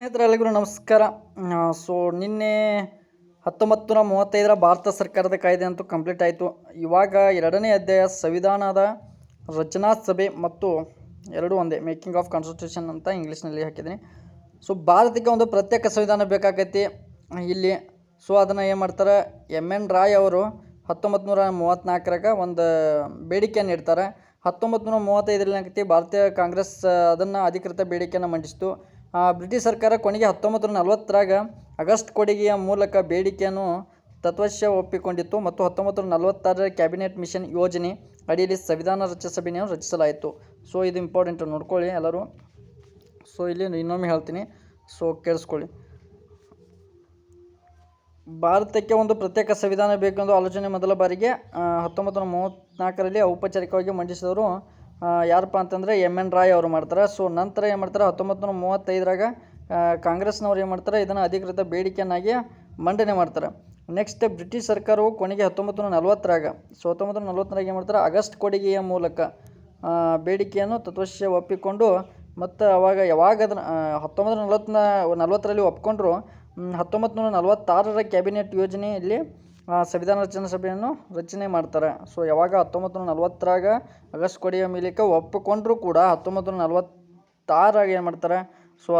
ಸ್ನೇಹಿತರೆಲ್ಲರಿಗೂ ನಮಸ್ಕಾರ. ನಿನ್ನೆ 1935 ಭಾರತ ಸರ್ಕಾರದ ಕಾಯ್ದೆ ಅಂತೂ ಕಂಪ್ಲೀಟ್ ಆಯಿತು. ಇವಾಗ ಎರಡನೇ ಅಧ್ಯಾಯ ಸಂವಿಧಾನದ ರಚನಾ ಸಭೆ ಮತ್ತು ಎರಡು ಒಂದೇ, ಮೇಕಿಂಗ್ ಆಫ್ ಕಾನ್ಸ್ಟಿಟ್ಯೂಷನ್ ಅಂತ ಇಂಗ್ಲೀಷ್ನಲ್ಲಿ ಹಾಕಿದ್ದೀನಿ. ಭಾರತಕ್ಕೆ ಒಂದು ಪ್ರತ್ಯೇಕ ಸಂವಿಧಾನ ಬೇಕಾಗೈತಿ ಇಲ್ಲಿ. ಅದನ್ನು ಏನು ಮಾಡ್ತಾರೆ, ಎನ್ ರಾಯ್ ಅವರು 1934 ಒಂದು ಬೇಡಿಕೆಯನ್ನು ಇಡ್ತಾರೆ. 1935 ಭಾರತೀಯ ಕಾಂಗ್ರೆಸ್ ಅದನ್ನು ಅಧಿಕೃತ ಬೇಡಿಕೆಯನ್ನು ಮಂಡಿಸಿತು. ಬ್ರಿಟಿಷ್ ಸರ್ಕಾರ ಕೊನೆಗೆ 1940 ಆಗಸ್ಟ್ ಕೊಡುಗೆಯ ಮೂಲಕ ಬೇಡಿಕೆಯನ್ನು ತತ್ವಶ ಒಪ್ಪಿಕೊಂಡಿತ್ತು ಮತ್ತು 1946 ಕ್ಯಾಬಿನೆಟ್ ಮಿಷನ್ ಯೋಜನೆ ಅಡಿಯಲ್ಲಿ ಸಂವಿಧಾನ ಸಭೆಯನ್ನು ರಚಿಸಲಾಯಿತು. ಇದು ಇಂಪಾರ್ಟೆಂಟ್, ನೋಡ್ಕೊಳ್ಳಿ ಎಲ್ಲರೂ. ಇಲ್ಲಿ ಇನ್ನೊಮ್ಮೆ ಹೇಳ್ತೀನಿ, ಕೇಳಿಸ್ಕೊಳ್ಳಿ. ಭಾರತಕ್ಕೆ ಒಂದು ಪ್ರತ್ಯೇಕ ಸಂವಿಧಾನ ಬೇಕೆಂದು ಆಲೋಚನೆ ಮೊದಲ ಬಾರಿಗೆ 1934 ಔಪಚಾರಿಕವಾಗಿ ಮಂಡಿಸಿದವರು ಯಾರಪ್ಪ ಅಂತಂದರೆ ಎನ್ ರಾಯ್ ಅವರು ಮಾಡ್ತಾರೆ. ನಂತರ ಏನು ಮಾಡ್ತಾರೆ, 1935 ಕಾಂಗ್ರೆಸ್ನವ್ರು ಏನು ಮಾಡ್ತಾರೆ, ಇದನ್ನು ಅಧಿಕೃತ ಬೇಡಿಕೆಯನ್ನಾಗಿ ಮಂಡನೆ ಮಾಡ್ತಾರೆ. ನೆಕ್ಸ್ಟ್ ಬ್ರಿಟಿಷ್ ಸರ್ಕಾರವು ಕೊನೆಗೆ 1940 1940 ಏನು ಮಾಡ್ತಾರೆ, ಆಗಸ್ಟ್ ಕೊಡುಗೆಯ ಮೂಲಕ ಬೇಡಿಕೆಯನ್ನು ತತ್ವಶ ಒಪ್ಪಿಕೊಂಡು ಮತ್ತು ಯಾವಾಗ ಅದನ್ನು 1940 ಒಪ್ಕೊಂಡ್ರು. 1946 ಕ್ಯಾಬಿನೆಟ್ ಯೋಜನೆಯಲ್ಲಿ ಸಂವಿಧಾನ ರಚನಾ ಸಭೆಯನ್ನು ರಚನೆ ಮಾಡ್ತಾರೆ. ಯಾವಾಗ 1940 ಆಗಸ್ಟ್ ಕೊಡುಗೆಯ ಮೂಲಕ ಒಪ್ಪಿಕೊಂಡ್ರೂ ಕೂಡ 1946 ಏನು ಮಾಡ್ತಾರೆ,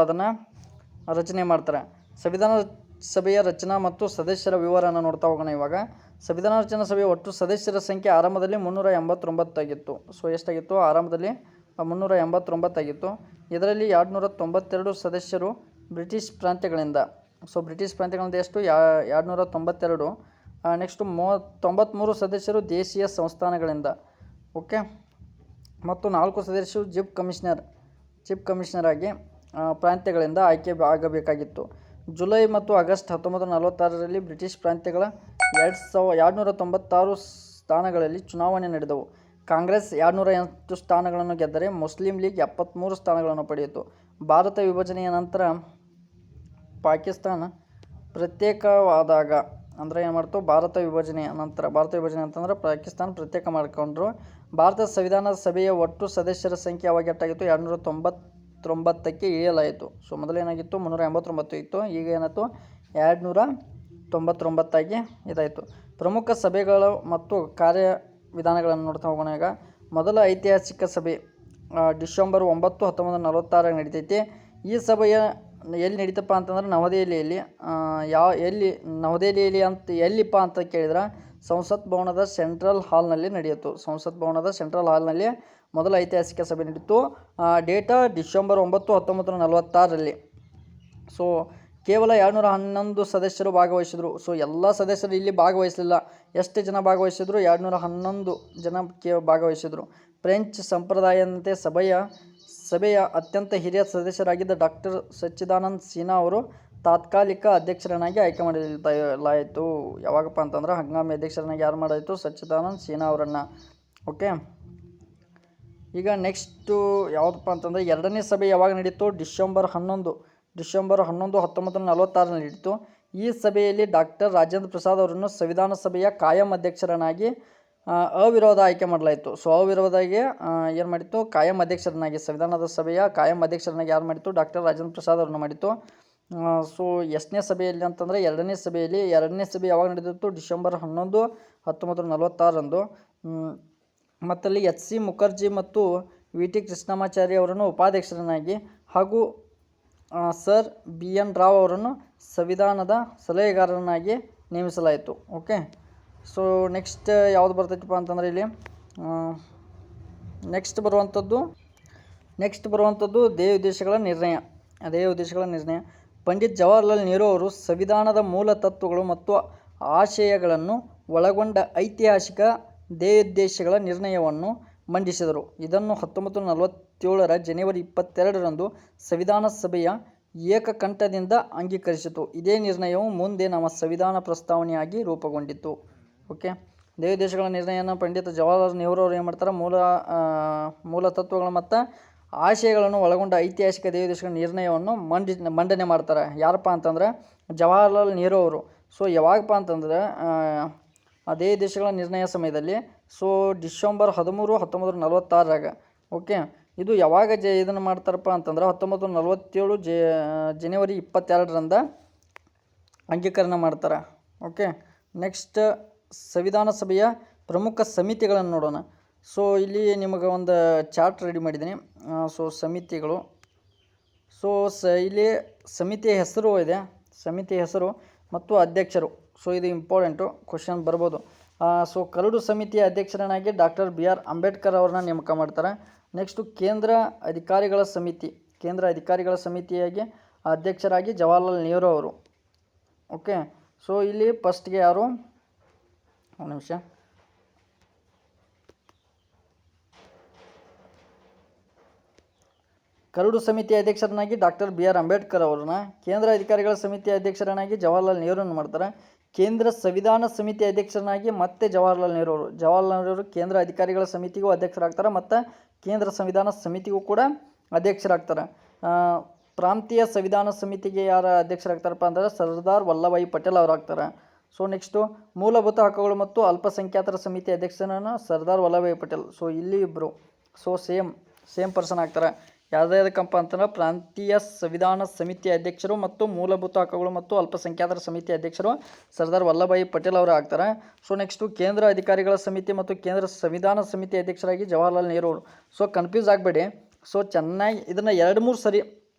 ಅದನ್ನು ರಚನೆ ಮಾಡ್ತಾರೆ. ಸಂವಿಧಾನ ಸಭೆಯ ರಚನಾ ಮತ್ತು ಸದಸ್ಯರ ವಿವರವನ್ನು ನೋಡ್ತಾ ಹೋಗೋಣ. ಇವಾಗ ಸಂವಿಧಾನ ರಚನಾ ಸಭೆಯ ಒಟ್ಟು ಸದಸ್ಯರ ಸಂಖ್ಯೆ ಆರಂಭದಲ್ಲಿ 389 ಆಗಿತ್ತು. ಎಷ್ಟಾಗಿತ್ತು, ಆರಂಭದಲ್ಲಿ 389 ಆಗಿತ್ತು. ಇದರಲ್ಲಿ 292 ಸದಸ್ಯರು ಬ್ರಿಟಿಷ್ ಪ್ರಾಂತ್ಯಗಳಿಂದ. ಬ್ರಿಟಿಷ್ ಪ್ರಾಂತ್ಯಗಳಿಂದ ಎಷ್ಟು, 292. ನೆಕ್ಸ್ಟು 93 ಸದಸ್ಯರು ದೇಶೀಯ ಸಂಸ್ಥಾನಗಳಿಂದ. ಓಕೆ, ಮತ್ತು 4 ಸದಸ್ಯರು ಚೀಫ್ ಕಮಿಷನರ್ ಆಗಿ ಪ್ರಾಂತ್ಯಗಳಿಂದ ಆಯ್ಕೆ ಆಗಬೇಕಾಗಿತ್ತು. ಜುಲೈ ಮತ್ತು ಆಗಸ್ಟ್ 1946 ಬ್ರಿಟಿಷ್ ಪ್ರಾಂತ್ಯಗಳ 296 ಸ್ಥಾನಗಳಲ್ಲಿ ಚುನಾವಣೆ ನಡೆದವು. ಕಾಂಗ್ರೆಸ್ 208 ಸ್ಥಾನಗಳನ್ನು ಗೆದ್ದರೆ ಮುಸ್ಲಿಂ ಲೀಗ್ 73 ಸ್ಥಾನಗಳನ್ನು ಪಡೆಯಿತು. ಭಾರತ ವಿಭಜನೆಯ ನಂತರ ಪಾಕಿಸ್ತಾನ ಪ್ರತ್ಯೇಕವಾದಾಗ, ಅಂದರೆ ಏನು ಮಾಡ್ತು, ಭಾರತ ವಿಭಜನೆಯ ನಂತರ ಅಂತಂದ್ರೆ ಪಾಕಿಸ್ತಾನ ಪ್ರತ್ಯೇಕ ಮಾಡಿಕೊಂಡ್ರು. ಭಾರತ ಸಂವಿಧಾನ ಸಭೆಯ ಒಟ್ಟು ಸದಸ್ಯರ ಸಂಖ್ಯೆ ಅವಾಗ ಎಷ್ಟಾಗಿತ್ತು, 299ಕ್ಕೆ ಇಳಿಯಲಾಯಿತು. ಮೊದಲೇನಾಗಿತ್ತು, 389 ಇತ್ತು. ಈಗ ಏನಾಯಿತು, 299 ಆಗಿ ಇದಾಯಿತು. ಪ್ರಮುಖ ಸಭೆಗಳು ಮತ್ತು ಕಾರ್ಯವಿಧಾನಗಳನ್ನು ನೋಡ್ತಾ ಹೋಗೋಣ. ಈಗ ಮೊದಲ ಐತಿಹಾಸಿಕ ಸಭೆ ಡಿಸೆಂಬರ್ 9, 1946 ನಡೀತೈತಿ. ಈ ಸಭೆಯ ಎಲ್ಲಿ ನಡೀತಪ್ಪ ಅಂತಂದ್ರೆ ನವದೆಹಲಿಯಲ್ಲಿ. ಎಲ್ಲಿಪ್ಪ ಅಂತ ಕೇಳಿದ್ರೆ ಸಂಸತ್ ಭವನದ ಸೆಂಟ್ರಲ್ ಹಾಲ್ನಲ್ಲಿ ನಡೆಯಿತು. ಸಂಸತ್ ಭವನದ ಸೆಂಟ್ರಲ್ ಹಾಲ್ನಲ್ಲಿ ಮೊದಲ ಐತಿಹಾಸಿಕ ಸಭೆ ನಡೀತು. Data December 9, 1946. ಕೇವಲ 211 ಸದಸ್ಯರು ಭಾಗವಹಿಸಿದರು. ಎಲ್ಲ ಸದಸ್ಯರು ಇಲ್ಲಿ ಭಾಗವಹಿಸಲಿಲ್ಲ. ಎಷ್ಟು ಜನ ಭಾಗವಹಿಸಿದ್ರು, 211 ಜನ ಭಾಗವಹಿಸಿದರು. ಫ್ರೆಂಚ್ ಸಂಪ್ರದಾಯದಂತೆ ಸಭೆಯ ಅತ್ಯಂತ ಹಿರಿಯ ಸದಸ್ಯರಾಗಿದ್ದ ಡಾಕ್ಟರ್ ಸಚ್ಚಿದಾನಂದ ಸಿನ್ಹಾ ಅವರು ತಾತ್ಕಾಲಿಕ ಅಧ್ಯಕ್ಷರನ್ನಾಗಿ ಆಯ್ಕೆ ಮಾಡಲಾಯಿತು. ಯಾವಾಗಪ್ಪ ಅಂತಂದ್ರೆ ಹಂಗಾಮಿ ಅಧ್ಯಕ್ಷರನ್ನಾಗಿ ಯಾರು ಮಾಡಾಯಿತು, ಸಚ್ಚಿದಾನಂದ ಸಿನ್ಹಾ ಅವರನ್ನು. ಓಕೆ, ಈಗ ನೆಕ್ಸ್ಟು ಯಾವುದಪ್ಪ ಅಂತಂದರೆ ಎರಡನೇ ಸಭೆ ಯಾವಾಗ ನಡೀತು, ಡಿಸೆಂಬರ್ 11, 1946 ನಡೀತು. ಈ ಸಭೆಯಲ್ಲಿ ಡಾಕ್ಟರ್ ರಾಜೇಂದ್ರ ಪ್ರಸಾದ್ ಅವರನ್ನು ಸಂವಿಧಾನ ಸಭೆಯ ಕಾಯಂ ಅಧ್ಯಕ್ಷರನ್ನಾಗಿ ಅವಿರೋಧ ಆಯ್ಕೆ ಮಾಡಲಾಯಿತು. ಅವಿರೋಧಗೆ ಏನು ಮಾಡಿತ್ತು, ಕಾಯಂ ಅಧ್ಯಕ್ಷರನ್ನಾಗಿ, ಸಂವಿಧಾನದ ಸಭೆಯ ಕಾಯಂ ಅಧ್ಯಕ್ಷರನ್ನಾಗಿ ಯಾರು ಮಾಡಿತ್ತು, ಡಾಕ್ಟರ್ ರಾಜೇಂದ್ರ ಪ್ರಸಾದ್ ಅವರನ್ನು ಮಾಡಿತ್ತು. ಎಷ್ಟನೇ ಸಭೆಯಲ್ಲಿ ಅಂತಂದರೆ ಎರಡನೇ ಸಭೆಯಲ್ಲಿ. ಎರಡನೇ ಸಭೆ ಯಾವಾಗ ನಡೆದಿತ್ತು, ಡಿಸೆಂಬರ್ 11, 1946 ಮತ್ತಲ್ಲಿ ಎಚ್.ಸಿ. ಮುಖರ್ಜಿ ಮತ್ತು ವಿ.ಟಿ. ಕೃಷ್ಣಮಾಚಾರಿ ಅವರನ್ನು ಉಪಾಧ್ಯಕ್ಷರನ್ನಾಗಿ ಹಾಗೂ ಸರ್ ಬಿ.ಎನ್. ರಾವ್ ಅವರನ್ನು ಸಂವಿಧಾನದ ಸಲಹೆಗಾರರನ್ನಾಗಿ ನೇಮಿಸಲಾಯಿತು. ಓಕೆ, ನೆಕ್ಸ್ಟ್ ಯಾವುದು ಬರ್ತೈತಪ್ಪ ಅಂತಂದರೆ ಇಲ್ಲಿ ನೆಕ್ಸ್ಟ್ ಬರುವಂಥದ್ದು ದೇಹ ಉದ್ದೇಶಗಳ ನಿರ್ಣಯ. ಪಂಡಿತ್ ಜವಾಹರ್ಲಾಲ್ ನೆಹರು ಅವರು ಸಂವಿಧಾನದ ಮೂಲ ತತ್ವಗಳು ಮತ್ತು ಆಶಯಗಳನ್ನು ಒಳಗೊಂಡ ಐತಿಹಾಸಿಕ ಧ್ಯೇಯೋದ್ದೇಶಗಳ ನಿರ್ಣಯವನ್ನು ಮಂಡಿಸಿದರು. ಇದನ್ನು 1947 ಜನವರಿ 22 ಸಂವಿಧಾನ ಸಭೆಯ ಏಕಕಂಠದಿಂದ ಅಂಗೀಕರಿಸಿತು. ಇದೇ ನಿರ್ಣಯವು ಮುಂದೆ ನಮ್ಮ ಸಂವಿಧಾನ ಪ್ರಸ್ತಾವನೆಯಾಗಿ ರೂಪುಗೊಂಡಿತು. ಓಕೆ, ಧ್ಯೇಯೋದ್ದೇಶಗಳ ನಿರ್ಣಯನ ಪಂಡಿತ್ ಜವಾಹರ್ಲಾಲ್ ನೆಹರು ಅವರು ಏನು ಮಾಡ್ತಾರೆ, ಮೂಲ ತತ್ವಗಳು ಮತ್ತು ಆಶಯಗಳನ್ನು ಒಳಗೊಂಡ ಐತಿಹಾಸಿಕ ಧ್ಯೇಯೋದ್ದೇಶಗಳ ನಿರ್ಣಯವನ್ನು ಮಂಡನೆ ಮಾಡ್ತಾರೆ. ಯಾರಪ್ಪ ಅಂತಂದರೆ ಜವಾಹರ್ಲಾಲ್ ನೆಹರು ಅವರು. ಯಾವಾಗಪ್ಪ ಅಂತಂದರೆ ಧ್ಯೇಯೋದ್ದೇಶಗಳ ನಿರ್ಣಯ ಸಮಯದಲ್ಲಿ ಡಿಸೆಂಬರ್ 13, 1946. ಓಕೆ, ಇದು ಯಾವಾಗ ಇದನ್ನು ಮಾಡ್ತಾರಪ್ಪ ಅಂತಂದ್ರೆ 1947 ಜನವರಿ 22ರಂದ ಅಂಗೀಕರಣ ಮಾಡ್ತಾರೆ. ಓಕೆ, ನೆಕ್ಸ್ಟ್ ಸಂವಿಧಾನ ಸಭೆಯ ಪ್ರಮುಖ ಸಮಿತಿಗಳನ್ನು ನೋಡೋಣ. ಸೊ ಇಲ್ಲಿ ನಿಮಗೆ ಒಂದು ಚಾರ್ಟ್ ರೆಡಿ ಮಾಡಿದ್ದೀನಿ. ಸೊ ಸಮಿತಿಗಳು, ಸೊ ಇಲ್ಲಿ ಸಮಿತಿಯ ಹೆಸರು ಇದೆ, ಸಮಿತಿಯ ಹೆಸರು ಮತ್ತು ಅಧ್ಯಕ್ಷರು. ಸೊ ಇದು ಇಂಪಾರ್ಟೆಂಟು, ಕ್ವಶನ್ ಬರ್ಬೋದು. ಸೊ ಕರಡು ಸಮಿತಿಯ ಅಧ್ಯಕ್ಷರನ್ನಾಗಿ ಡಾಕ್ಟರ್ BR ಅಂಬೇಡ್ಕರ್ ಅವ್ರನ್ನ ನೇಮಕ ಮಾಡ್ತಾರೆ. ನೆಕ್ಸ್ಟು ಕೇಂದ್ರ ಅಧಿಕಾರಿಗಳ ಸಮಿತಿ, ಕೇಂದ್ರ ಅಧಿಕಾರಿಗಳ ಸಮಿತಿಯಾಗಿ ಅಧ್ಯಕ್ಷರಾಗಿ ಜವಾಹರ್ಲಾಲ್ ನೆಹರು ಅವರು. ಓಕೆ, ಸೊ ಇಲ್ಲಿ ಫಸ್ಟ್ಗೆ ಯಾರು, ಒಂದು ನಿಮಿಷ, ಕರಡು ಸಮಿತಿಯ ಅಧ್ಯಕ್ಷರನ್ನಾಗಿ ಡಾಕ್ಟರ್ BR ಅಂಬೇಡ್ಕರ್ ಅವ್ರನ್ನ, ಕೇಂದ್ರ ಅಧಿಕಾರಿಗಳ ಸಮಿತಿಯ ಅಧ್ಯಕ್ಷರನ್ನಾಗಿ ಜವಾಹರ್ಲಾಲ್ ನೆಹರೂನ ಮಾಡ್ತಾರೆ. ಕೇಂದ್ರ ಸಂವಿಧಾನ ಸಮಿತಿ ಅಧ್ಯಕ್ಷರನ್ನಾಗಿ ಮತ್ತೆ ಜವಾಹರ್ಲಾಲ್ ನೆಹರು ಅವರು. ಜವಾಹರ್ಲಾಲ್ ನೆಹರು ಕೇಂದ್ರ ಅಧಿಕಾರಿಗಳ ಸಮಿತಿಗೂ ಅಧ್ಯಕ್ಷರಾಗ್ತಾರೆ ಮತ್ತು ಕೇಂದ್ರ ಸಂವಿಧಾನ ಸಮಿತಿಗೂ ಕೂಡ ಅಧ್ಯಕ್ಷರಾಗ್ತಾರೆ. ಪ್ರಾಂತೀಯ ಸಂವಿಧಾನ ಸಮಿತಿಗೆ ಯಾರು ಅಧ್ಯಕ್ಷರಾಗ್ತಾರಪ್ಪ ಅಂದರೆ ಸರ್ದಾರ್ ವಲ್ಲಭಾಯಿ ಪಟೇಲ್ ಅವರಾಗ್ತಾರೆ. ಸೊ ನೆಕ್ಸ್ಟು ಮೂಲಭೂತ ಹಕ್ಕುಗಳು ಮತ್ತು ಅಲ್ಪಸಂಖ್ಯಾತರ ಸಮಿತಿ ಅಧ್ಯಕ್ಷರನ್ನು ಸರ್ದಾರ್ ವಲ್ಲಭಾಯಿ ಪಟೇಲ್. ಸೊ ಇಲ್ಲಿ ಇಬ್ಬರು ಸೊ ಸೇಮ್ ಪರ್ಸನ್ ಆಗ್ತಾರೆ. ಯಾವುದಕ್ಕಪ್ಪ ಅಂತಂದ್ರೆ ಪ್ರಾಂತೀಯ ಸಂವಿಧಾನ ಸಮಿತಿ ಅಧ್ಯಕ್ಷರು ಮತ್ತು ಮೂಲಭೂತ ಹಕ್ಕುಗಳು ಮತ್ತು ಅಲ್ಪಸಂಖ್ಯಾತರ ಸಮಿತಿ ಅಧ್ಯಕ್ಷರು ಸರ್ದಾರ್ ವಲ್ಲಭಾಯಿ ಪಟೇಲ್ ಅವರು ಆಗ್ತಾರೆ. ಸೊ ನೆಕ್ಸ್ಟು ಕೇಂದ್ರ ಅಧಿಕಾರಿಗಳ ಸಮಿತಿ ಮತ್ತು ಕೇಂದ್ರ ಸಂವಿಧಾನ ಸಮಿತಿ ಅಧ್ಯಕ್ಷರಾಗಿ ಜವಾಹರ್ಲಾಲ್ ನೆಹರು ಅವರು. ಸೊ ಕನ್ಫ್ಯೂಸ್ ಆಗಬೇಡಿ. ಸೊ ಚೆನ್ನಾಗಿ ಇದನ್ನು 2-3 ಸರಿ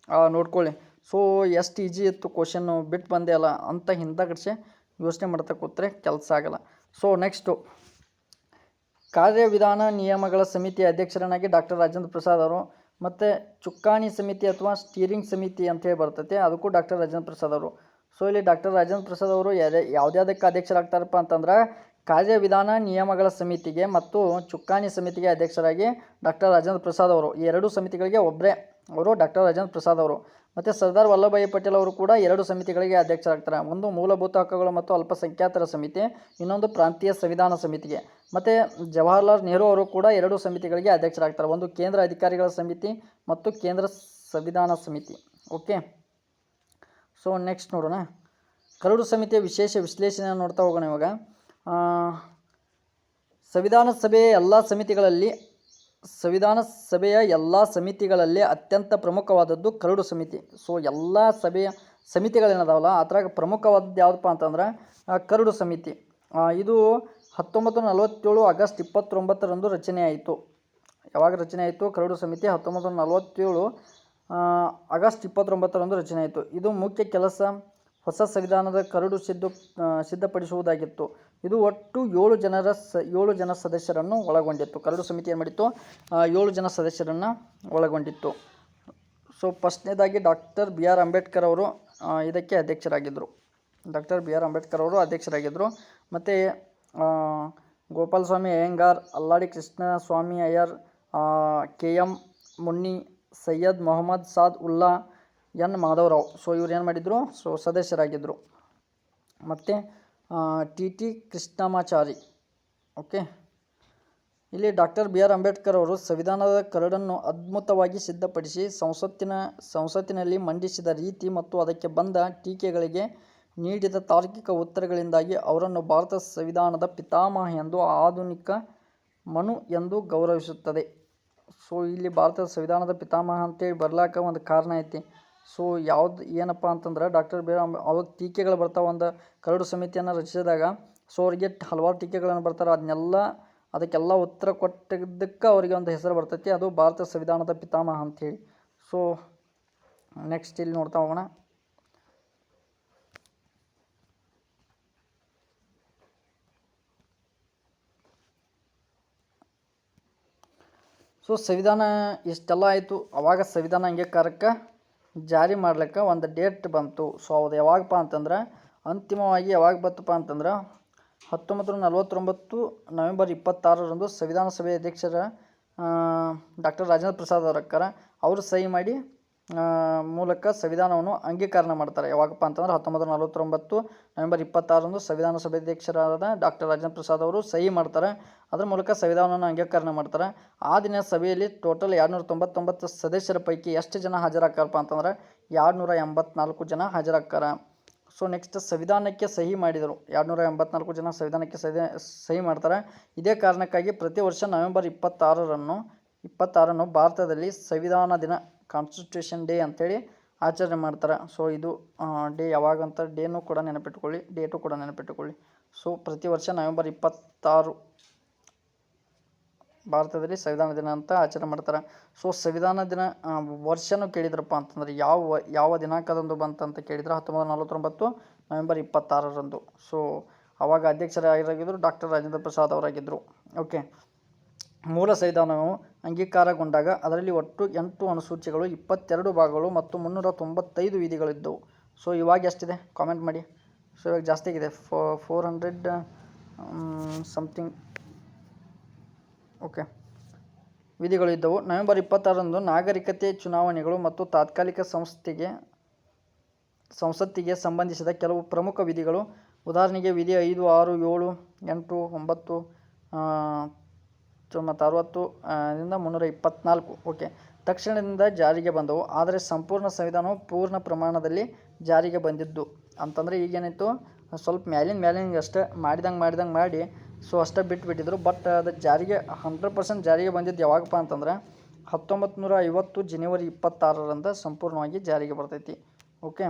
ನೋಡ್ಕೊಳ್ಳಿ. ಸೊ ಎಷ್ಟು ಈಜಿ ಇತ್ತು ಕ್ವಶನ್ನು, ಬಿಟ್ಟು ಬಂದೆ ಅಲ್ಲ ಅಂತ ಹಿಂದಗಡಿಸಿ ಯೋಚನೆ ಮಾಡ್ತಾ ಕೂತ್ರೆ ಕೆಲಸ ಆಗಲ್ಲ. ಸೊ ನೆಕ್ಸ್ಟು ಕಾರ್ಯವಿಧಾನ ನಿಯಮಗಳ ಸಮಿತಿಯ ಅಧ್ಯಕ್ಷರನ್ನಾಗಿ ಡಾಕ್ಟರ್ ರಾಜೇಂದ್ರ ಪ್ರಸಾದ್ ಅವರು, ಮತ್ತು ಚುಕ್ಕಾಣಿ ಸಮಿತಿ ಅಥವಾ ಸ್ಟೀರಿಂಗ್ ಸಮಿತಿ ಅಂತೇಳಿ ಬರ್ತೈತೆ, ಅದಕ್ಕೂ ಡಾಕ್ಟರ್ ರಾಜೇಂದ್ರ ಪ್ರಸಾದ್ ಅವರು. ಸೊ ಇಲ್ಲಿ ಡಾಕ್ಟರ್ ರಾಜೇಂದ್ರ ಪ್ರಸಾದ್ ಅವರು ಯಾವುದ್ಯಾವುದಕ್ಕೆ ಅಧ್ಯಕ್ಷರಾಗ್ತಾರಪ್ಪ ಅಂತಂದ್ರೆ ಕಾರ್ಯವಿಧಾನ ನಿಯಮಗಳ ಸಮಿತಿಗೆ ಮತ್ತು ಚುಕ್ಕಾಣಿ ಸಮಿತಿಗೆ ಅಧ್ಯಕ್ಷರಾಗಿ ಡಾಕ್ಟರ್ ರಾಜೇಂದ್ರ ಪ್ರಸಾದ್ ಅವರು. ಈ 2 ಸಮಿತಿಗಳಿಗೆ ಒಬ್ಬರೇ ಅವರು ಡಾಕ್ಟರ್ ರಾಜೇಂದ್ರ ಪ್ರಸಾದ್ ಅವರು. ಮತ್ತು ಸರ್ದಾರ್ ವಲ್ಲಭಾಯಿ ಪಟೇಲ್ ಅವರು ಕೂಡ 2 ಸಮಿತಿಗಳಿಗೆ ಅಧ್ಯಕ್ಷರಾಗ್ತಾರೆ. ಒಂದು ಮೂಲಭೂತ ಹಕ್ಕುಗಳು ಮತ್ತು ಅಲ್ಪಸಂಖ್ಯಾತರ ಸಮಿತಿ, ಇನ್ನೊಂದು ಪ್ರಾಂತೀಯ ಸಂವಿಧಾನ ಸಮಿತಿಗೆ. ಮತ್ತು ಜವಾಹರ್ಲಾಲ್ ನೆಹರು ಅವರು ಕೂಡ 2 ಸಮಿತಿಗಳಿಗೆ ಅಧ್ಯಕ್ಷರಾಗ್ತಾರೆ. ಒಂದು ಕೇಂದ್ರ ಅಧಿಕಾರಿಗಳ ಸಮಿತಿ ಮತ್ತು ಕೇಂದ್ರ ಸಂವಿಧಾನ ಸಮಿತಿ. ಓಕೆ, ಸೊ ನೆಕ್ಸ್ಟ್ ನೋಡೋಣ. ಕರಡು ಸಮಿತಿಯ ವಿಶೇಷ ವಿಶ್ಲೇಷಣೆಯನ್ನು ನೋಡ್ತಾ ಹೋಗೋಣ ಇವಾಗ. ಸಂವಿಧಾನ ಸಭೆಯ ಎಲ್ಲ ಸಮಿತಿಗಳಲ್ಲಿ ಅತ್ಯಂತ ಪ್ರಮುಖವಾದದ್ದು ಕರಡು ಸಮಿತಿ. ಸೊ ಎಲ್ಲ ಸಮಿತಿಗಳೇನದಾವಲ್ಲ ಅದ್ರಾಗ ಪ್ರಮುಖವಾದದ್ದು ಯಾವುದಪ್ಪ ಅಂತಂದ್ರೆ ಕರಡು ಸಮಿತಿ. ಇದು 1947 ಆಗಸ್ಟ್ 29ರಂದು ರಚನೆ ಆಯಿತು. ಯಾವಾಗ ರಚನೆ ಆಯಿತು? ಕರಡು ಸಮಿತಿ 1947 ಆಗಸ್ಟ್ 29ರಂದು ರಚನೆ ಆಯಿತು. ಇದು ಮುಖ್ಯ ಕೆಲಸ ಹೊಸ ಸಂವಿಧಾನದ ಕರಡು ಸಿದ್ಧಪಡಿಸುವುದಾಗಿತ್ತು. ಇದು ಒಟ್ಟು 7 ಜನ ಸದಸ್ಯರನ್ನು ಒಳಗೊಂಡಿತ್ತು. ಕರಡು ಸಮಿತಿ ಏನು ಮಾಡಿತ್ತು? 7 ಜನ ಸದಸ್ಯರನ್ನು ಒಳಗೊಂಡಿತ್ತು. ಸೊ ಫಸ್ಟ್ನೇದಾಗಿ ಡಾಕ್ಟರ್ BR ಅಂಬೇಡ್ಕರ್ ಅವರು ಇದಕ್ಕೆ ಅಧ್ಯಕ್ಷರಾಗಿದ್ದರು. ಡಾಕ್ಟರ್ BR ಅಂಬೇಡ್ಕರ್ ಅವರು ಅಧ್ಯಕ್ಷರಾಗಿದ್ದರು. ಮತ್ತು Gopalaswami Ayyangar, Alladi Krishnaswami Ayyar, KM Munshi, Syed Mohammad Saadulla, N Madhavrao. So ಇವ್ರು ಏನು ಮಾಡಿದರು? ಸೊ ಸದಸ್ಯರಾಗಿದ್ದರು. ಮತ್ತು TT ಕೃಷ್ಣಮಾಚಾರಿ. ಓಕೆ, ಇಲ್ಲಿ ಡಾಕ್ಟರ್ BR ಅಂಬೇಡ್ಕರ್ ಅವರು ಸಂವಿಧಾನದ ಕರಡನ್ನು ಅದ್ಭುತವಾಗಿ ಸಿದ್ಧಪಡಿಸಿ ಸಂಸತ್ತಿನಲ್ಲಿ ಮಂಡಿಸಿದ ರೀತಿ ಮತ್ತು ಅದಕ್ಕೆ ಬಂದ ಟೀಕೆಗಳಿಗೆ ನೀಡಿದ ತಾರ್ಕಿಕ ಉತ್ತರಗಳಿಂದಾಗಿ ಅವರನ್ನು ಭಾರತ ಸಂವಿಧಾನದ ಪಿತಾಮಹ ಎಂದು ಆಧುನಿಕ ಮನು ಎಂದು ಗೌರವಿಸುತ್ತದೆ. ಸೊ ಇಲ್ಲಿ ಭಾರತದ ಸಂವಿಧಾನದ ಪಿತಾಮಹ ಅಂತೇಳಿ ಬರ್ಲಾಕ ಒಂದು ಕಾರಣ ಐತಿ. ಸೊ ಏನಪ್ಪ ಅಂತಂದ್ರೆ ಡಾಕ್ಟರ್ BR ಅವಾಗ ಟೀಕೆಗಳು ಬರ್ತಾವೆ. ಒಂದು ಕರಡು ಸಮಿತಿಯನ್ನು ರಚಿಸಿದಾಗ ಸೊ ಅವರಿಗೆ ಹಲವಾರು ಟೀಕೆಗಳನ್ನು ಬರ್ತಾರೆ. ಅದಕ್ಕೆಲ್ಲ ಉತ್ತರ ಕೊಟ್ಟಿದ್ದಕ್ಕೆ ಅವರಿಗೆ ಒಂದು ಹೆಸರು ಬರ್ತೈತಿ, ಅದು ಭಾರತ ಸಂವಿಧಾನದ ಪಿತಾಮಹ ಅಂಥೇಳಿ. ಸೊ ನೆಕ್ಸ್ಟ್ ಇಲ್ಲಿ ನೋಡ್ತಾ ಹೋಗೋಣ. ಸೊ ಸಂವಿಧಾನ ಇಷ್ಟೆಲ್ಲ ಆಯಿತು. ಅವಾಗ ಸಂವಿಧಾನ ಅಂಗೀಕಾರಕ್ಕೆ ಜಾರಿ ಮಾಡ್ಲಿಕ್ಕೆ ಒಂದು ಡೇಟ್ ಬಂತು. ಸೊ ಅದು ಯಾವಾಗಪ್ಪ ಅಂತಂದ್ರೆ ಅಂತಿಮವಾಗಿ ಯಾವಾಗ ಬಂತಪ್ಪ ಅಂತಂದ್ರೆ 1949 ನವೆಂಬರ್ 26ರಂದು ಸಂವಿಧಾನ ಸಭೆಯ ಅಧ್ಯಕ್ಷರ ಡಾಕ್ಟರ್ ರಾಜೇಂದ್ರ ಪ್ರಸಾದ್ ಅವರಕ್ಕಾರ ಅವರು ಸಹಿ ಮಾಡಿ ಮೂಲಕ ಸಂವಿಧಾನವನ್ನು ಅಂಗೀಕಾರ ಮಾಡ್ತಾರೆ. ಯಾವಾಗಪ್ಪ ಅಂತಂದ್ರೆ 1949 ನವೆಂಬರ್ 26ರಂದು ಸಂವಿಧಾನ ಸಭೆ ಅಧ್ಯಕ್ಷರಾದ ಡಾಕ್ಟರ್ ರಾಜೇಂದ್ರ ಪ್ರಸಾದ್ ಅವರು ಸಹಿ ಮಾಡ್ತಾರೆ. ಅದರ ಮೂಲಕ ಸಂವಿಧಾನವನ್ನು ಅಂಗೀಕಾರ ಮಾಡ್ತಾರೆ. ಆ ದಿನ ಸಭೆಯಲ್ಲಿ ಟೋಟಲ್ 299 ಸದಸ್ಯರ ಪೈಕಿ ಎಷ್ಟು ಜನ ಹಾಜರಾಗ್ತಾರಪ್ಪ ಅಂತಂದ್ರೆ 284 ಜನ ಹಾಜರಾಗ್ತಾರ. ಸೊ ನೆಕ್ಸ್ಟ್ ಸಂವಿಧಾನಕ್ಕೆ ಸಹಿ ಮಾಡಿದರು. 284 ಜನ ಸಂವಿಧಾನಕ್ಕೆ ಸಹಿ ಮಾಡ್ತಾರೆ. ಇದೇ ಕಾರಣಕ್ಕಾಗಿ ಪ್ರತಿ ವರ್ಷ ನವೆಂಬರ್ 26ರಂದು 26 ಭಾರತದಲ್ಲಿ ಸಂವಿಧಾನ ದಿನ ಕಾನ್ಸ್ಟಿಟ್ಯೂಷನ್ ಡೇ ಅಂತೇಳಿ ಆಚರಣೆ ಮಾಡ್ತಾರೆ. ಸೊ ಇದು ಡೇ ಯಾವಾಗ ಅಂತ ಡೇನು ಕೂಡ ನೆನಪಿಟ್ಕೊಳ್ಳಿ, ಡೇಟು ಕೂಡ ನೆನಪಿಟ್ಟುಕೊಳ್ಳಿ. ಸೊ ಪ್ರತಿ ವರ್ಷ ನವೆಂಬರ್ 26 ಭಾರತದಲ್ಲಿ ಸಂವಿಧಾನ ದಿನ ಅಂತ ಆಚರಣೆ ಮಾಡ್ತಾರೆ. ಸೊ ಸಂವಿಧಾನ ದಿನ ವರ್ಷನೂ ಕೇಳಿದ್ರಪ್ಪ ಅಂತಂದರೆ ಯಾವ ದಿನಾಂಕದಂದು ಬಂತಂತ ಕೇಳಿದ್ರೆ 1949 ನವೆಂಬರ್ 26ರಂದು. ಸೊ ಆವಾಗ ಅಧ್ಯಕ್ಷರಾಗಿದ್ರು ಡಾಕ್ಟರ್ ರಾಜೇಂದ್ರ ಪ್ರಸಾದ್ ಅವರಾಗಿದ್ದರು. ಓಕೆ, ಮೂಲ ಸಂವಿಧಾನವು ಅಂಗೀಕಾರಗೊಂಡಾಗ ಅದರಲ್ಲಿ ಒಟ್ಟು 8 ಅನುಸೂಚಿಗಳು, 22 ಭಾಗಗಳು ಮತ್ತು 395 ವಿಧಿಗಳಿದ್ದವು. ಸೊ ಇವಾಗ ಎಷ್ಟಿದೆ ಕಾಮೆಂಟ್ ಮಾಡಿ. ಸೊ ಇವಾಗ ಜಾಸ್ತಿ ಆಗಿದೆ, 400 ಸಮಥಿಂಗ್. ಓಕೆ, ವಿಧಿಗಳು ಇದ್ದವು. ನವೆಂಬರ್ 26ರಂದು ನಾಗರಿಕತೆ, ಚುನಾವಣೆಗಳು ಮತ್ತು ತಾತ್ಕಾಲಿಕ ಸಂಸತ್ತಿಗೆ ಸಂಬಂಧಿಸಿದ ಕೆಲವು ಪ್ರಮುಖ ವಿಧಿಗಳು, ಉದಾಹರಣೆಗೆ ವಿಧಿ 5, 6, 7, 8, 9 ಮತ್ತು 60 ರಿಂದ 324 ಓಕೆ ತಕ್ಷಣದಿಂದ ಜಾರಿಗೆ ಬಂದವು. ಆದರೆ ಸಂಪೂರ್ಣ ಸಂವಿಧಾನವು ಪೂರ್ಣ ಪ್ರಮಾಣದಲ್ಲಿ ಜಾರಿಗೆ ಬಂದಿದ್ದು ಅಂತಂದರೆ ಈಗೇನಾಯಿತು, ಸ್ವಲ್ಪ ಮ್ಯಾಲಿನ ಅಷ್ಟೇ ಮಾಡಿದಂಗೆ ಮಾಡಿ ಸೊ ಅಷ್ಟೇ ಬಿಟ್ಬಿಟ್ಟಿದ್ರು. ಬಟ್ ಅದು ಜಾರಿಗೆ 100% ಜಾರಿಗೆ ಬಂದಿದ್ದು ಯಾವಾಗಪ್ಪ ಅಂತಂದ್ರೆ 1950 ಜನವರಿ 26ರಂದು ಸಂಪೂರ್ಣವಾಗಿ ಜಾರಿಗೆ ಬರ್ತೈತಿ. ಓಕೆ,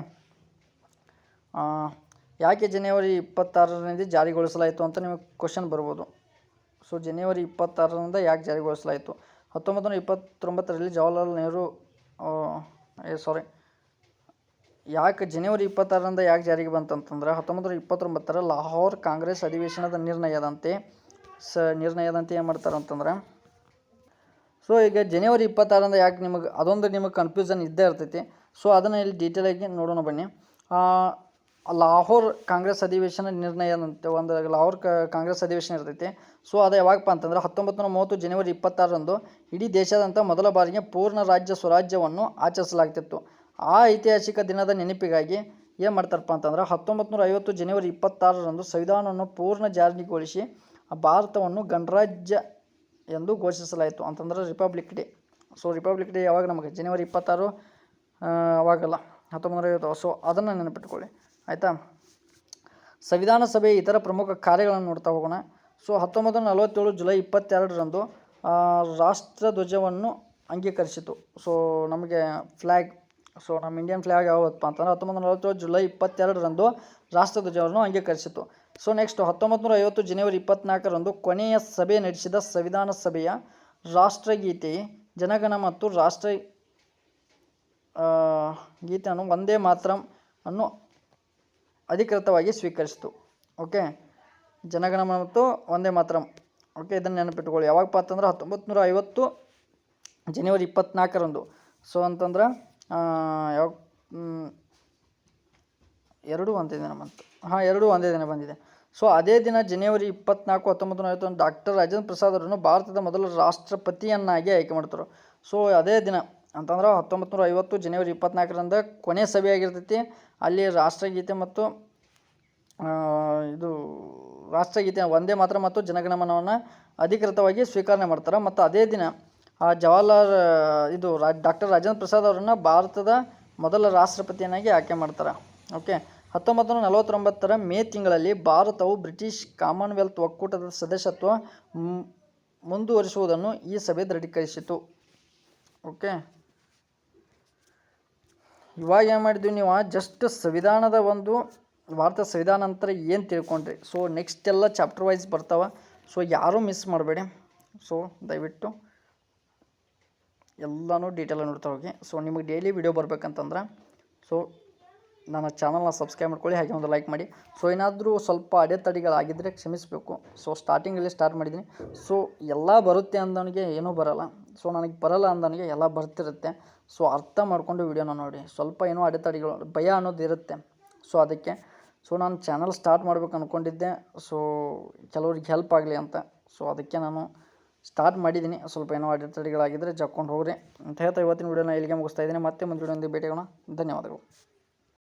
ಯಾಕೆ ಜನವರಿ 26ರಿಂದ ಜಾರಿಗೊಳಿಸಲಾಯಿತು ಅಂತ ನಿಮಗೆ ಕ್ವಶನ್ ಬರ್ಬೋದು. ಸೊ ಜನವರಿ 26ರಿಂದ ಯಾಕೆ ಜಾರಿಗೊಳಿಸಲಾಯಿತು? 1929ರಲ್ಲಿ ಜವಾಹರ್ಲಾಲ್ ನೆಹರು ಯಾಕೆ ಜನವರಿ 26ರಿಂದ ಯಾಕೆ ಜಾರಿಗೆ ಬಂತಂತಂದ್ರೆ 1929ರ ಲಾಹೋರ್ ಕಾಂಗ್ರೆಸ್ ಅಧಿವೇಶನದ ನಿರ್ಣಯದಂತೆ ಏನು ಮಾಡ್ತಾರೆ ಅಂತಂದ್ರೆ, ಸೊ ಈಗ ಜನವರಿ 26ರಿಂದ ಯಾಕೆ ನಿಮಗೆ ಕನ್ಫ್ಯೂಷನ್ ಇದ್ದೇ ಇರ್ತೈತಿ. ಸೊ ಅದನ್ನು ಇಲ್ಲಿ ಡೀಟೇಲಾಗಿ ನೋಡೋಣ ಬನ್ನಿ. ಲಾಹೋರ್ ಕಾಂಗ್ರೆಸ್ ಅಧಿವೇಶನ ನಿರ್ಣಯದಂತೆ ಒಂದು ಲಾಹೋರ್ ಕಾಂಗ್ರೆಸ್ ಅಧಿವೇಶನ ಇರ್ತೈತಿ. ಸೊ ಅದು ಯಾವಾಗಪ್ಪ ಅಂತಂದ್ರೆ 1930 ಜನವರಿ 26ರಂದು ಇಡೀ ದೇಶಾದ್ಯಂತ ಮೊದಲ ಬಾರಿಗೆ ಪೂರ್ಣ ರಾಜ್ಯ ಸ್ವರಾಜ್ಯವನ್ನು ಆಚರಿಸಲಾಗ್ತಿತ್ತು. ಆ ಐತಿಹಾಸಿಕ ದಿನದ ನೆನಪಿಗಾಗಿ ಏನು ಮಾಡ್ತಾರಪ್ಪ ಅಂತಂದ್ರೆ 1950 ಜನವರಿ 26ರಂದು ಸಂವಿಧಾನವನ್ನು ಪೂರ್ಣ ಜಾರಿಗೊಳಿಸಿ ಭಾರತವನ್ನು ಗಣರಾಜ್ಯ ಎಂದು ಘೋಷಿಸಲಾಯಿತು ಅಂತಂದ್ರೆ republic day. So republic day ಯಾವಾಗ ನಮಗೆ ಜನವರಿ 26 ಅವಾಗಲ್ಲ 1950. ಸೊ ಅದನ್ನು ನೆನಪಿಟ್ಕೊಳ್ಳಿ ಆಯಿತಾ. ಸಂವಿಧಾನ ಸಭೆಯ ಇತರ ಪ್ರಮುಖ ಕಾರ್ಯಗಳನ್ನು ನೋಡ್ತಾ ಹೋಗೋಣ. ಸೊ 1947 ಜುಲೈ 22ರಂದು ರಾಷ್ಟ್ರಧ್ವಜವನ್ನು ಅಂಗೀಕರಿಸಿತು. ಸೊ ನಮಗೆ ಫ್ಲ್ಯಾಗ್, ಸೊ ನಮ್ಮ ಇಂಡಿಯನ್ ಫ್ಲ್ಯಾಗ್ ಯಾವತ್ತಪ್ಪ ಅಂತಂದ್ರೆ 1947 ಜುಲೈ 22ರಂದು ರಾಷ್ಟ್ರಧ್ವಜವನ್ನು ಅಂಗೀಕರಿಸಿತು. ಸೊ ನೆಕ್ಸ್ಟ್ 1950 ಜನವರಿ 24ರಂದು ಕೊನೆಯ ಸಭೆ ನಡೆಸಿದ ಸಂವಿಧಾನ ಸಭೆಯ ರಾಷ್ಟ್ರಗೀತೆ ಜನಗಣ ಮತ್ತು ರಾಷ್ಟ್ರ ಗೀತೆಯನ್ನು ವಂದೇ ಮಾತರಂ ಅನ್ನು ಅಧಿಕೃತವಾಗಿ ಸ್ವೀಕರಿಸಿತು. ಓಕೆ, ಜನಗಣ ಮತ್ತು ವಂದೇ ಮಾತರಂ. ಓಕೆ, ಇದನ್ನು ನೆನಪಿಟ್ಕೊಳ್ಳಿ. ಯಾವಾಗಪ್ಪ ಅಂತಂದ್ರೆ 1950 ಜನವರಿ 24ರಂದು. ಸೊ ಅಂತಂದ್ರೆ ಯಾವಾಗ ಎರಡೂ ಒಂದೇ ದಿನ ಬಂತು. ಎರಡೂ ಒಂದೇ ದಿನ ಬಂದಿದೆ. ಸೊ ಅದೇ ದಿನ ಜನವರಿ 24, 1950 ಡಾಕ್ಟರ್ ರಾಜೇಂದ್ರ ಪ್ರಸಾದ್ ಅವರನ್ನು ಭಾರತದ ಮೊದಲ ರಾಷ್ಟ್ರಪತಿಯನ್ನಾಗಿ ಆಯ್ಕೆ ಮಾಡ್ತಾರೆ. ಸೊ ಅದೇ ದಿನ ಅಂತಂದ್ರೆ 1950 ಜನವರಿ 24ರಂದು ಕೊನೆ ಸಭೆಯಾಗಿರ್ತೈತಿ. ಅಲ್ಲಿ ರಾಷ್ಟ್ರಗೀತೆ ಮತ್ತು ರಾಷ್ಟ್ರಗೀತೆ ವಂದೇ ಮಾತರಂ ಮತ್ತು ಜನಗಣಮನವನ್ನು ಅಧಿಕೃತವಾಗಿ ಸ್ವೀಕರಣೆ ಮಾಡ್ತಾರೆ. ಮತ್ತು ಅದೇ ದಿನ ಡಾಕ್ಟರ್ ರಾಜೇಂದ್ರ ಪ್ರಸಾದ್ ಅವರನ್ನು ಭಾರತದ ಮೊದಲ ರಾಷ್ಟ್ರಪತಿಯನ್ನಾಗಿ ಆಯ್ಕೆ ಮಾಡ್ತಾರೆ. ಓಕೆ, 1949ರ ಮೇ ತಿಂಗಳಲ್ಲಿ ಭಾರತವು ಬ್ರಿಟಿಷ್ ಕಾಮನ್ವೆಲ್ತ್ ಒಕ್ಕೂಟದ ಸದಸ್ಯತ್ವ ಮುಂದುವರಿಸುವುದನ್ನು ಈ ಸಭೆ ದೃಢೀಕರಿಸಿತು. ಓಕೆ, ಇವಾಗ ಏನು ಮಾಡಿದ್ವಿ, ನೀವು ಜಸ್ಟ್ ಸಂವಿಧಾನದ ಭಾರತ ಸಂವಿಧಾನ ನಂತರ ಏನು ತಿಳ್ಕೊಂಡ್ರಿ. ಸೊ ನೆಕ್ಸ್ಟ್ ಎಲ್ಲ ಚಾಪ್ಟರ್ ವೈಸ್ ಬರ್ತಾವೆ. ಸೊ ಯಾರೂ ಮಿಸ್ ಮಾಡಬೇಡಿ. ಸೊ ದಯವಿಟ್ಟು ಎಲ್ಲನೂ ಡೀಟೇಲಾಗಿ ನೋಡ್ತಾ ಹೋಗಿ. ಸೊ ನಿಮಗೆ ಡೈಲಿ ವಿಡಿಯೋ ಬರಬೇಕಂತಂದ್ರೆ ಸೊ ನನ್ನ ಚಾನಲ್ನ ಸಬ್ಸ್ಕ್ರೈಬ್ ಮಾಡ್ಕೊಳ್ಳಿ, ಹಾಗೆ ಒಂದು ಲೈಕ್ ಮಾಡಿ. ಸೊ ಏನಾದರೂ ಸ್ವಲ್ಪ ಅಡೆತಡೆಗಳಾಗಿದ್ದರೆ ಕ್ಷಮಿಸಬೇಕು. ಸೊ ಸ್ಟಾರ್ಟಿಂಗಲ್ಲಿ ಸ್ಟಾರ್ಟ್ ಮಾಡಿದ್ದೀನಿ. ಸೊ ಎಲ್ಲ ಬರುತ್ತೆ ಅಂದವನಿಗೆ ಏನೂ ಬರೋಲ್ಲ. ಸೊ ನನಗೆ ಬರೋಲ್ಲ ಅಂದವನಿಗೆ ಎಲ್ಲ ಬರ್ತಿರುತ್ತೆ. ಸೊ ಅರ್ಥ ಮಾಡಿಕೊಂಡು ವಿಡಿಯೋನ ನೋಡಿ. ಸ್ವಲ್ಪ ಏನೋ ಅಡೆತಡೆಗಳು, ಭಯ ಅನ್ನೋದು ಇರುತ್ತೆ. ಸೊ ಅದಕ್ಕೆ ನಾನು ಚಾನಲ್ ಸ್ಟಾರ್ಟ್ ಮಾಡ್ಬೇಕು ಅಂದ್ಕೊಂಡಿದ್ದೆ. ಸೊ ಕೆಲವ್ರಿಗೆ ಹೆಲ್ಪ್ ಆಗಲಿ ಅಂತ. ಸೊ ಅದಕ್ಕೆ ನಾನು ಸ್ಟಾರ್ಟ್ ಮಾಡಿದ್ದೀನಿ. ಸ್ವಲ್ಪ ಏನೋ ಅಡೆತಡೆಗಳಾಗಿದ್ದರೆ ಜಕ್ಕೊಂಡು ಹೋಗ್ರಿ ಅಂತ ಹೇಳ್ತಾ ಇವತ್ತಿನ ವಿಡಿಯೋನ ಇಲ್ಲಿಗೆ ಮುಗಿಸ್ತಾ ಇದ್ದೀನಿ. ಮತ್ತೆ ಮುಂದೆ ವಿಡಿಯೋದೊಂದಿಗೆ ಭೇಟಿಯಾಗೋಣ. ಧನ್ಯವಾದಗಳು.